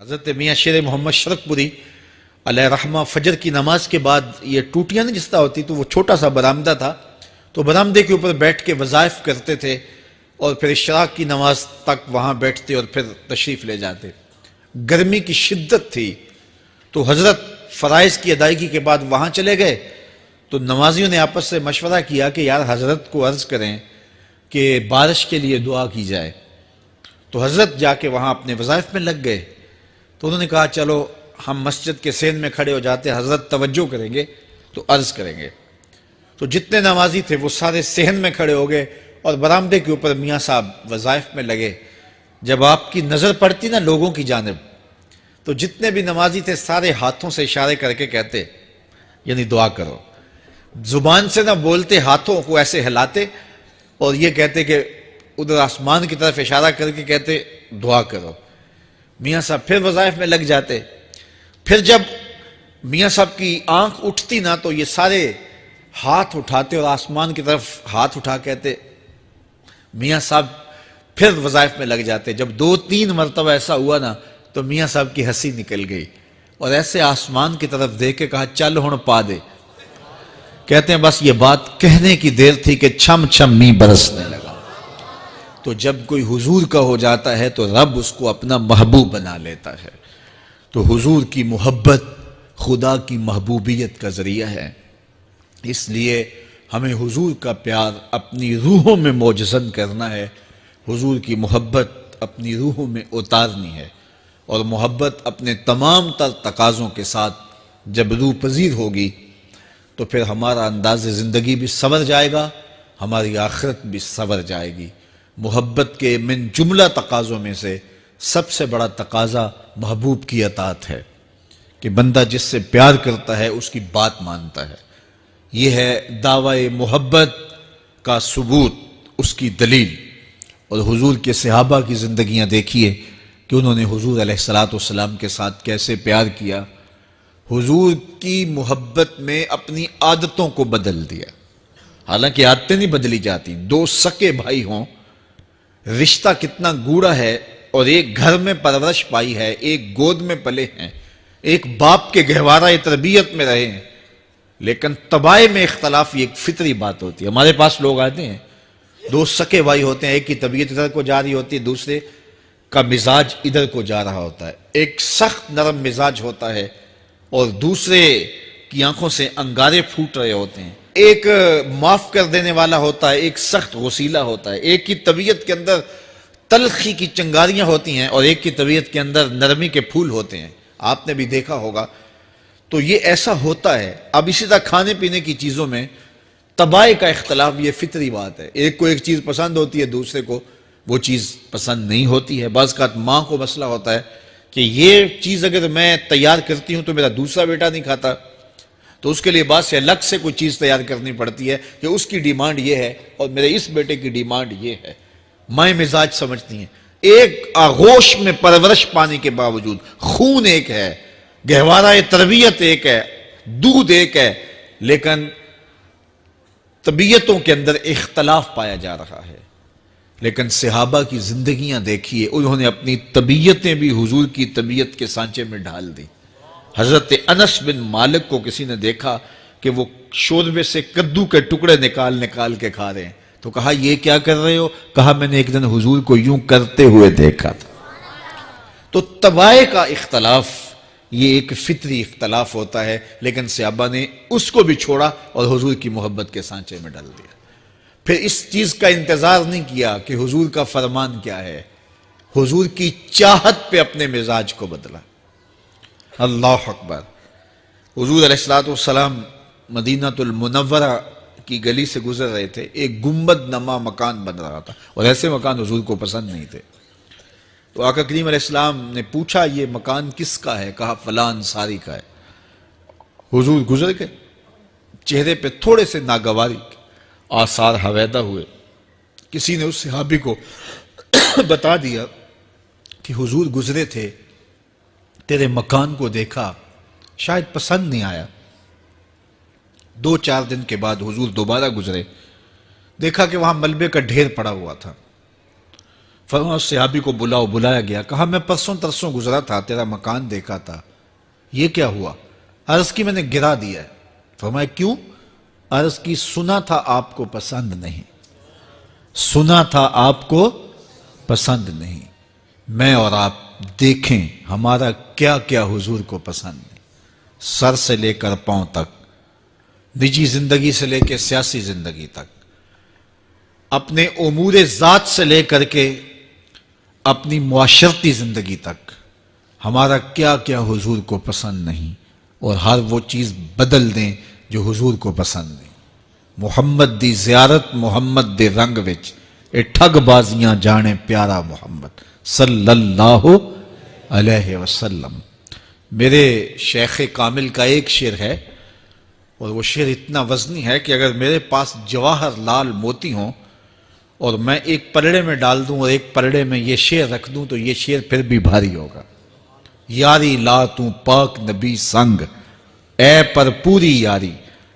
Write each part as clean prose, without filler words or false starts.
حضرت میاں شیر محمد شرقپوری علیہ رحمہ فجر کی نماز کے بعد یہ ٹوٹیاں نہیں جس طرح ہوتی تو وہ چھوٹا سا برآمدہ تھا، تو برآمدے کے اوپر بیٹھ کے وظائف کرتے تھے اور پھر اشراق کی نماز تک وہاں بیٹھتے اور پھر تشریف لے جاتے۔ گرمی کی شدت تھی تو حضرت فرائض کی ادائیگی کے بعد وہاں چلے گئے، تو نمازیوں نے آپس سے مشورہ کیا کہ یار حضرت کو عرض کریں کہ بارش کے لیے دعا کی جائے۔ تو حضرت جا کے وہاں اپنے وظائف میں لگ گئے، تو انہوں نے کہا چلو ہم مسجد کے سین میں کھڑے ہو جاتے، حضرت توجہ کریں گے تو عرض کریں گے۔ تو جتنے نمازی تھے وہ سارے صحن میں کھڑے ہو گئے اور برآمدے کے اوپر میاں صاحب وظائف میں لگے۔ جب آپ کی نظر پڑتی نا لوگوں کی جانب، تو جتنے بھی نمازی تھے سارے ہاتھوں سے اشارے کر کے کہتے یعنی دعا کرو، زبان سے نہ بولتے، ہاتھوں کو ایسے ہلاتے اور یہ کہتے کہ ادھر آسمان کی طرف اشارہ کر کے کہتے دعا کرو۔ میاں صاحب پھر وظائف میں لگ جاتے۔ پھر جب میاں صاحب کی آنکھ اٹھتی نا تو یہ سارے ہاتھ اٹھاتے اور آسمان کی طرف ہاتھ اٹھا کہتے۔ میاں صاحب پھر وظائف میں لگ جاتے۔ جب 2-3 مرتبہ ایسا ہوا نا تو میاں صاحب کی ہنسی نکل گئی اور ایسے آسمان کی طرف دیکھ کے کہا چل ہن پا دے۔ کہتے ہیں بس یہ بات کہنے کی دیر تھی کہ چھم چھم می برسنے لگا۔ تو جب کوئی حضور کا ہو جاتا ہے تو رب اس کو اپنا محبوب بنا لیتا ہے۔ تو حضور کی محبت خدا کی محبوبیت کا ذریعہ ہے، اس لیے ہمیں حضور کا پیار اپنی روحوں میں موجزن کرنا ہے، حضور کی محبت اپنی روحوں میں اتارنی ہے، اور محبت اپنے تمام تر تقاضوں کے ساتھ جب روح پذیر ہوگی تو پھر ہمارا انداز زندگی بھی سنور جائے گا، ہماری آخرت بھی سنور جائے گی۔ محبت کے من جملہ تقاضوں میں سے سب سے بڑا تقاضا محبوب کی اطاعت ہے کہ بندہ جس سے پیار کرتا ہے اس کی بات مانتا ہے۔ یہ ہے دعوی محبت کا ثبوت، اس کی دلیل۔ اور حضور کے صحابہ کی زندگیاں دیکھیے کہ انہوں نے حضور علیہ السلام کے ساتھ کیسے پیار کیا، حضور کی محبت میں اپنی عادتوں کو بدل دیا۔ حالانکہ عادتیں نہیں بدلی جاتی، 2 سکے بھائی ہوں، رشتہ کتنا گوڑا ہے، اور ایک گھر میں پرورش پائی ہے، ایک گود میں پلے ہیں، ایک باپ کے گہوارہ تربیت میں رہے ہیں، لیکن طبائع میں اختلاف یہ ایک فطری بات ہوتی ہے۔ ہمارے پاس لوگ آتے ہیں، 2 سکے بھائی ہوتے ہیں، ایک کی طبیعت ادھر کو جا رہی ہوتی ہے، دوسرے کا مزاج ادھر کو جا رہا ہوتا ہے، ایک سخت نرم مزاج ہوتا ہے اور دوسرے کی آنکھوں سے انگارے پھوٹ رہے ہوتے ہیں، ایک معاف کر دینے والا ہوتا ہے، ایک سخت غصیلا ہوتا ہے، ایک کی طبیعت کے اندر تلخی کی چنگاریاں ہوتی ہیں اور ایک کی طبیعت کے اندر نرمی کے پھول ہوتے ہیں، آپ نے بھی دیکھا ہوگا۔ تو یہ ایسا ہوتا ہے۔ اب اسی طرح کھانے پینے کی چیزوں میں طبائع کا اختلاف یہ فطری بات ہے، ایک کو ایک چیز پسند ہوتی ہے، دوسرے کو وہ چیز پسند نہیں ہوتی ہے۔ بعض اوقات ماں کو مسئلہ ہوتا ہے کہ یہ چیز اگر میں تیار کرتی ہوں تو میرا دوسرا بیٹا نہیں کھاتا، تو اس کے لیے بعد سے الگ سے کوئی چیز تیار کرنی پڑتی ہے کہ اس کی ڈیمانڈ یہ ہے اور میرے اس بیٹے کی ڈیمانڈ یہ ہے۔ مائیں مزاج سمجھتی ہیں، ایک آغوش میں پرورش پانے کے باوجود خون ایک ہے، گہوارہ تربیت ایک ہے، دودھ ایک ہے، لیکن طبیعتوں کے اندر اختلاف پایا جا رہا ہے۔ لیکن صحابہ کی زندگیاں دیکھیے، انہوں نے اپنی طبیعتیں بھی حضور کی طبیعت کے سانچے میں ڈھال دی۔ حضرت انس بن مالک کو کسی نے دیکھا کہ وہ شوربے سے کدو کے ٹکڑے نکال کے کھا رہے ہیں، تو کہا یہ کیا کر رہے ہو؟ کہا میں نے ایک دن حضور کو یوں کرتے ہوئے دیکھا تھا۔ تو طبائع کا اختلاف یہ ایک فطری اختلاف ہوتا ہے، لیکن صحابہ نے اس کو بھی چھوڑا اور حضور کی محبت کے سانچے میں ڈال دیا۔ پھر اس چیز کا انتظار نہیں کیا کہ حضور کا فرمان کیا ہے، حضور کی چاہت پہ اپنے مزاج کو بدلا۔ اللہ اکبر۔ حضور علیہ السلام مدینہ المنورہ کی گلی سے گزر رہے تھے، ایک گنبد نما مکان بن رہا تھا، اور ایسے مکان حضور کو پسند نہیں تھے۔ تو آقا کریم علیہ السلام نے پوچھا یہ مکان کس کا ہے؟ کہا فلاں انصاری کا ہے۔ حضور گزر گئے، چہرے پہ تھوڑے سے ناگواری آثار حویدہ ہوئے۔ کسی نے اس صحابی کو بتا دیا کہ حضور گزرے تھے، تیرے مکان کو دیکھا، شاید پسند نہیں آیا۔ 2-4 دن کے بعد حضور دوبارہ گزرے، دیکھا کہ وہاں ملبے کا ڈھیر پڑا ہوا تھا۔ فرمایا اس صحابی کو بلاؤ، بلایا گیا، کہا میں پرسوں ترسوں گزرا تھا، تیرا مکان دیکھا تھا، یہ کیا ہوا؟ عرض کی میں نے گرا دیا ہے۔ فرمایا کیوں؟ عرض کی سنا تھا آپ کو پسند نہیں، سنا تھا آپ کو پسند نہیں، میں اور آپ دیکھیں ہمارا کیا کیا حضور کو پسند نہیں، سر سے لے کر پاؤں تک، نجی زندگی سے لے کے سیاسی زندگی تک، اپنے امور ذات سے لے کر کے اپنی معاشرتی زندگی تک، ہمارا کیا کیا حضور کو پسند نہیں، اور ہر وہ چیز بدل دیں جو حضور کو پسند نہیں۔ محمد دی زیارت محمد دے رنگ وچ، اے ٹھگ بازیاں جانے پیارا محمد صلی اللہ علیہ وسلم۔ میرے شیخ کامل کا ایک شعر ہے، اور وہ شعر اتنا وزنی ہے کہ اگر میرے پاس جواہر لال موتی ہوں اور میں ایک پلڑے میں ڈال دوں اور ایک پلڑے میں یہ شعر رکھ دوں تو یہ شعر پھر بھی بھاری ہوگا۔ یاری لا تو پاک نبی سنگ، اے پر پوری یاری،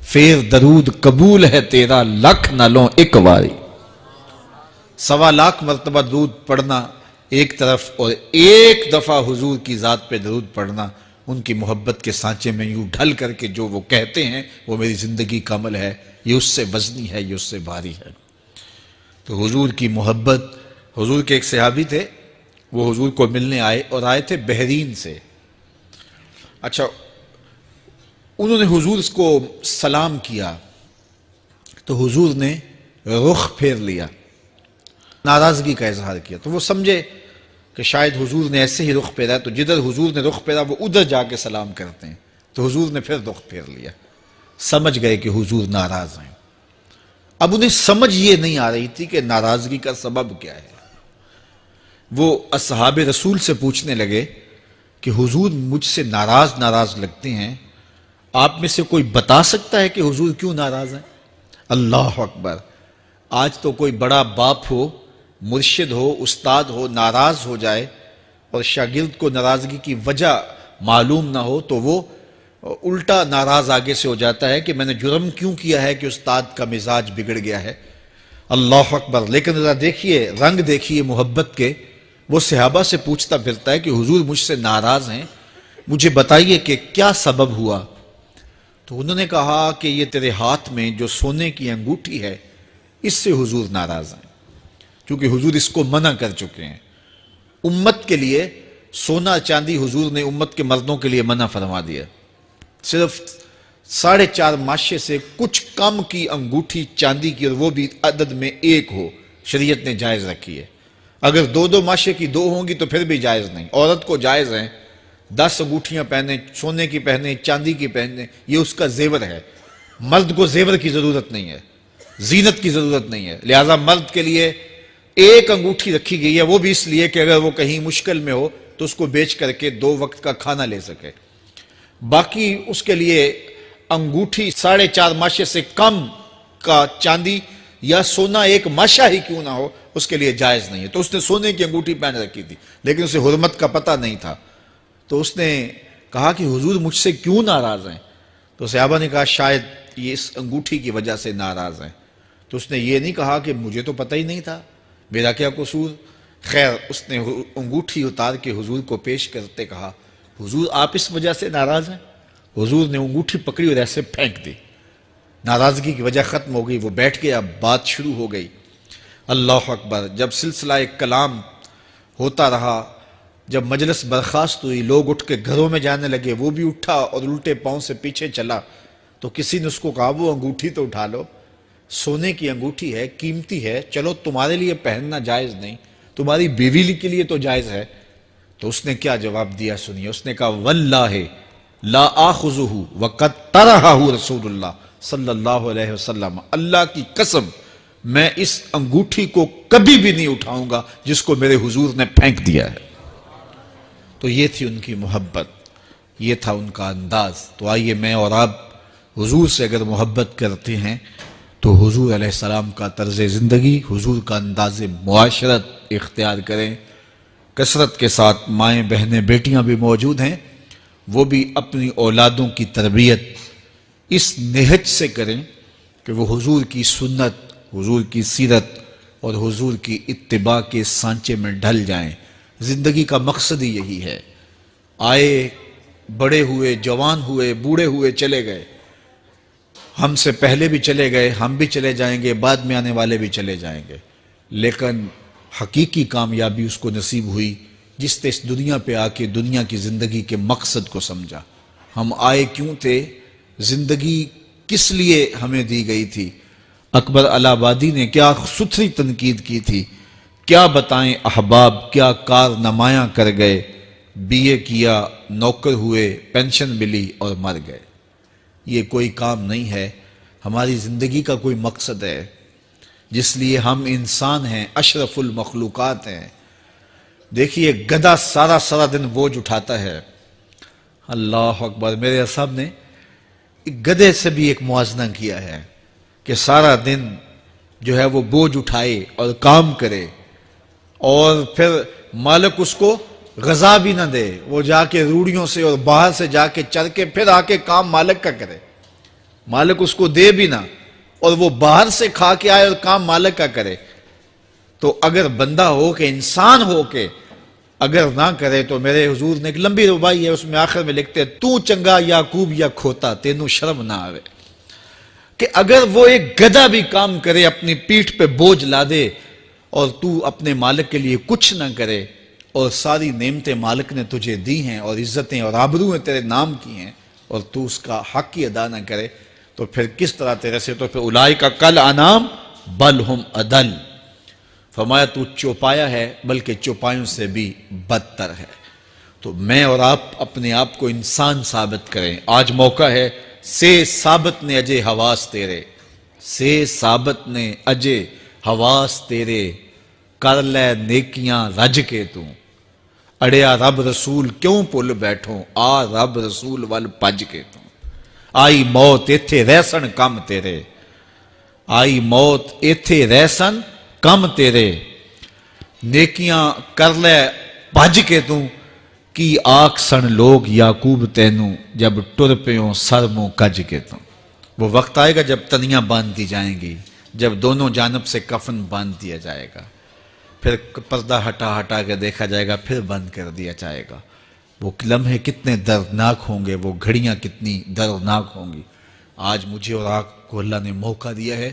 پھر درود قبول ہے تیرا لکھ نہ لوں ایک واری۔ 1.25 مرتبہ درود پڑھنا ایک طرف، اور ایک دفعہ حضور کی ذات پہ درود پڑھنا، ان کی محبت کے سانچے میں یوں ڈھل کر کے جو وہ کہتے ہیں وہ میری زندگی کا عمل ہے، یہ اس سے وزنی ہے، یہ اس سے بھاری ہے۔ تو حضور کی محبت، حضور کے ایک صحابی تھے، وہ حضور کو ملنے آئے، اور آئے تھے بحرین سے۔ اچھا، انہوں نے حضور کو سلام کیا تو حضور نے رخ پھیر لیا، ناراضگی کا اظہار کیا، تو وہ سمجھے کہ شاید حضور نے ایسے ہی رخ پھیرا، تو جدھر حضور نے رخ پھیرا وہ ادھر جا کے سلام کرتے ہیں، تو حضور نے پھر رخ پھیر لیا، سمجھ گئے کہ حضور ناراض ہیں۔ اب انہیں سمجھ یہ نہیں آ رہی تھی کہ ناراضگی کا سبب کیا ہے۔ وہ اصحاب رسول سے پوچھنے لگے کہ حضور مجھ سے ناراض لگتے ہیں، آپ میں سے کوئی بتا سکتا ہے کہ حضور کیوں ناراض ہیں؟ اللہ اکبر! آج تو کوئی بڑا باپ ہو، مرشد ہو، استاد ہو، ناراض ہو جائے اور شاگرد کو ناراضگی کی وجہ معلوم نہ ہو تو وہ الٹا ناراض آگے سے ہو جاتا ہے کہ میں نے جرم کیوں کیا ہے کہ استاد کا مزاج بگڑ گیا ہے۔ اللہ اکبر! لیکن ذرا دیکھیے، رنگ دیکھیے محبت کے، وہ صحابہ سے پوچھتا پھرتا ہے کہ حضور مجھ سے ناراض ہیں، مجھے بتائیے کہ کیا سبب ہوا؟ تو انہوں نے کہا کہ یہ تیرے ہاتھ میں جو سونے کی انگوٹھی ہے، اس سے حضور ناراض ہیں، کیونکہ حضور اس کو منع کر چکے ہیں۔ امت کے لیے سونا چاندی حضور نے امت کے مردوں کے لیے منع فرما دیا، صرف 4.5 ماشے سے کچھ کم کی انگوٹھی چاندی کی، اور وہ بھی عدد میں 1 ہو، شریعت نے جائز رکھی ہے۔ اگر 2 ماشے کی 2 ہوں گی تو پھر بھی جائز نہیں۔ عورت کو جائز ہیں 10 انگوٹھیاں پہنے، سونے کی پہنے، چاندی کی پہنے، یہ اس کا زیور ہے۔ مرد کو زیور کی ضرورت نہیں ہے، زینت کی ضرورت نہیں ہے، لہٰذا مرد کے لیے 1 انگوٹھی رکھی گئی ہے، وہ بھی اس لیے کہ اگر وہ کہیں مشکل میں ہو تو اس کو بیچ کر کے 2 وقت کا کھانا لے سکے۔ باقی اس کے لیے انگوٹھی 4.5 ماشے سے کم کا چاندی یا سونا 1 ماشا ہی کیوں نہ ہو، اس کے لیے جائز نہیں ہے۔ تو اس نے سونے کی انگوٹھی پہن رکھی تھی، لیکن اسے حرمت کا پتہ نہیں تھا، تو اس نے کہا کہ حضور مجھ سے کیوں ناراض ہیں؟ تو صحابہ نے کہا شاید یہ اس انگوٹھی کی وجہ سے ناراض ہیں۔ تو اس نے یہ نہیں کہا کہ مجھے تو پتہ ہی نہیں تھا، میرا کیا قصور؟ خیر، اس نے انگوٹھی اتار کے حضور کو پیش کرتے کہا حضور آپ اس وجہ سے ناراض ہیں؟ حضور نے انگوٹھی پکڑی اور ایسے پھینک دی، ناراضگی کی وجہ ختم ہو گئی، وہ بیٹھ گیا، بات شروع ہو گئی۔ اللہ اکبر! جب سلسلہ کلام ہوتا رہا، جب مجلس برخاست ہوئی، لوگ اٹھ کے گھروں میں جانے لگے، وہ بھی اٹھا اور الٹے پاؤں سے پیچھے چلا، تو کسی نے اس کو کہا وہ انگوٹھی تو اٹھا لو، سونے کی انگوٹھی ہے، قیمتی ہے، چلو تمہارے لیے پہننا جائز نہیں، تمہاری بیوی کے لیے تو جائز ہے۔ تو اس نے کیا جواب دیا سنیے، اس نے کہا واللہ لا آخذہ وقد طرحہ رسول اللہ صلی اللہ علیہ وسلم، اللہ کی قسم میں اس انگوٹھی کو کبھی بھی نہیں اٹھاؤں گا جس کو میرے حضور نے پھینک دیا ہے۔ تو یہ تھی ان کی محبت، یہ تھا ان کا انداز۔ تو آئیے میں اور آپ حضور سے اگر محبت کرتے ہیں تو حضور علیہ السلام کا طرز زندگی، حضور کا انداز معاشرت اختیار کریں۔ کثرت کے ساتھ مائیں بہنیں بیٹیاں بھی موجود ہیں، وہ بھی اپنی اولادوں کی تربیت اس نہج سے کریں کہ وہ حضور کی سنت، حضور کی سیرت اور حضور کی اتباع کے سانچے میں ڈھل جائیں۔ زندگی کا مقصد ہی یہی ہے۔ آئے، بڑے ہوئے، جوان ہوئے، بوڑھے ہوئے، چلے گئے، ہم سے پہلے بھی چلے گئے، ہم بھی چلے جائیں گے، بعد میں آنے والے بھی چلے جائیں گے، لیکن حقیقی کامیابی اس کو نصیب ہوئی جس نے اس دنیا پہ آ کے دنیا کی زندگی کے مقصد کو سمجھا۔ ہم آئے کیوں تھے؟ زندگی کس لیے ہمیں دی گئی تھی؟ اکبر الہ آبادی نے کیا ستھری تنقید کی تھی، کیا بتائیں احباب، کیا کارنمایاں کر گئے، بی اے کیا، نوکر ہوئے، پینشن ملی اور مر گئے۔ یہ کوئی کام نہیں ہے، ہماری زندگی کا کوئی مقصد ہے جس لیے ہم انسان ہیں، اشرف المخلوقات ہیں۔ دیکھیے گدھا سارا دن بوجھ اٹھاتا ہے، اللہ اکبر۔ میرے صاحب نے گدھے سے بھی ایک موازنہ کیا ہے کہ سارا دن جو ہے وہ بوجھ اٹھائے اور کام کرے، اور پھر مالک اس کو غذا بھی نہ دے، وہ جا کے روڑیوں سے اور باہر سے جا کے چر کے پھر آ کے کام مالک کا کرے، مالک اس کو دے بھی نہ، اور وہ باہر سے کھا کے آئے اور کام مالک کا کرے۔ تو اگر بندہ ہو کے، انسان ہو کے اگر نہ کرے تو میرے حضور نے ایک لمبی ربائی ہے، اس میں آخر میں لکھتے ہیں، تو چنگا یعقوب یا کھوتا، تینوں شرم نہ آوے۔ کہ اگر وہ ایک گدھا بھی کام کرے، اپنی پیٹھ پہ بوجھ لا دے، اور تو اپنے مالک کے لیے کچھ نہ کرے، اور ساری نعمتیں مالک نے تجھے دی ہیں اور عزتیں اور آبرویں تیرے نام کی ہیں، اور تو اس کا حق ہی ادا نہ کرے، تو پھر کس طرح تیرے سے؟ تو پھر اولئک کل انعام بل ہم اضل، فرمایا تو چوپایا ہے بلکہ چوپایوں سے بھی بدتر ہے۔ تو میں اور آپ اپنے آپ کو انسان ثابت کریں۔ آج موقع ہے، سے ثابت نے اجے حواس تیرے، سے ثابت نے اجے حواس تیرے، کر لے نیکیاں رج کے تو، اڑیا رب رسول کیوں پل بیٹھوں، آ رب رسول ول پج کے تو، آئی موت ایتھے رہسن کم تیرے، آئی موت ایتھے رہسن کم تیرے، نیکیاں کر لے بھج کے تو، کی آکھ سن لوگ یعقوب تینوں، جب ٹر پیوں سر منہ کج کے تو۔ وہ وقت آئے گا جب تنیاں باندھ دی جائیں گی، جب دونوں جانب سے کفن باندھ دیا جائے گا، پھر پردہ ہٹا ہٹا کے دیکھا جائے گا، پھر بند کر دیا جائے گا۔ وہ لمحے کتنے دردناک ہوں گے، وہ گھڑیاں کتنی دردناک ہوں گی۔ آج مجھے اور آپ کو اللہ نے موقع دیا ہے،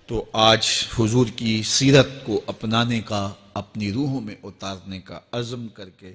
تو آج حضور کی سیرت کو اپنانے کا، اپنی روحوں میں اتارنے کا عزم کر کے